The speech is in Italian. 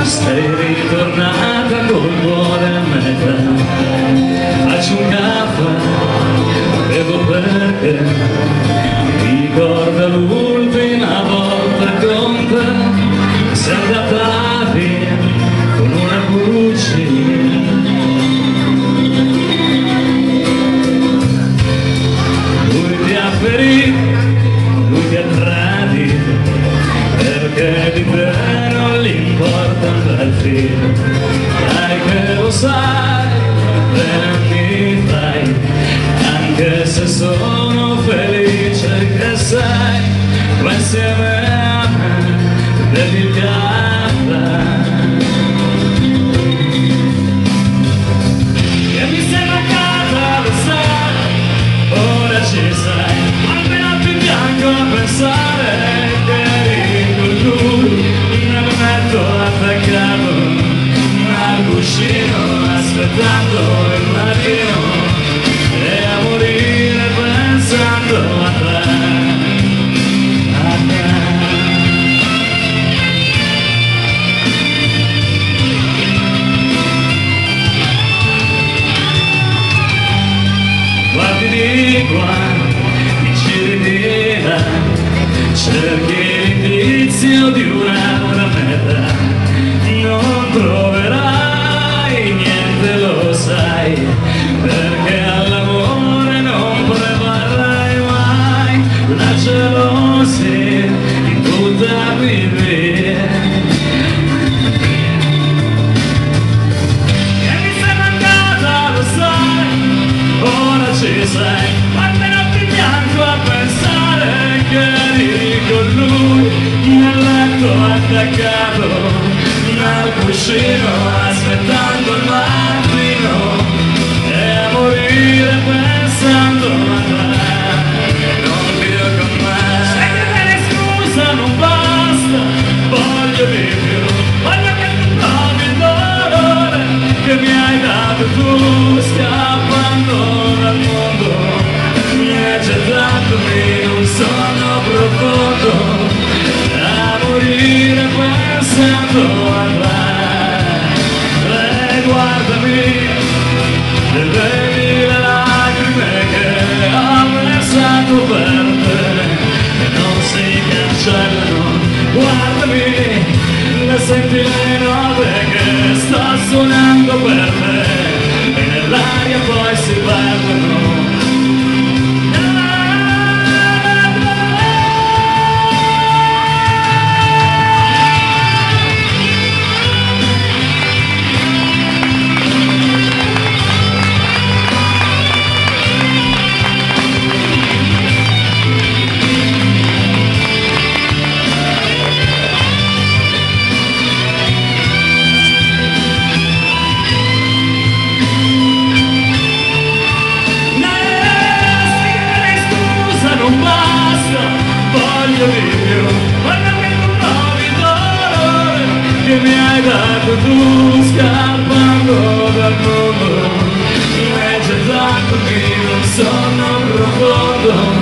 Sei ritornata col cuore a metà. Faccio un caffè, bevo perché mi ricorda l'ultima volta con te. Sei andata via con una buccia. Lui ti ha ferito, lui ti ha tradito, perché di te non gli importa andare al filo. Dai che lo sai, bene mi fai, anche se sono felice che sei qua insieme a me, devi piangere. E mi sei mancata, lo sai, ora ci sei, almeno ti piango a pensare che eri con lui, nel letto attaccato al cuscino, aspettando il marino e a morire pensando a te, a te. Guardi di qua, ti giri di là, cerchi l'indizio di un'altra meta, non troverai niente, lo sai, perché all'amore non prevarrai mai, la gelosia ti butta via. E mi sei mancata, lo sai, ora ci sei, almeno ti piango a pensare che eri con lui, nel letto attaccato al cuscino, aspettando il mattino e a morire pensando a te, non vivo con me. Se che bene scusa non basta, voglio di più, voglio che tu provi il dolore che mi hai dato tu, scappando dal mondo, mi hai gettato in un sonno profondo, a morire pensando a te. Guardami e vedi le lacrime che ho versato per te e non si cancellano. Guardami, le senti le note che sto suonando per te e nell'aria poi si perdono. Non basta, voglio di più, voglio che tu provi il dolore che mi hai dato tu, scappando dal mondo, mi hai gettato in un sonno profondo.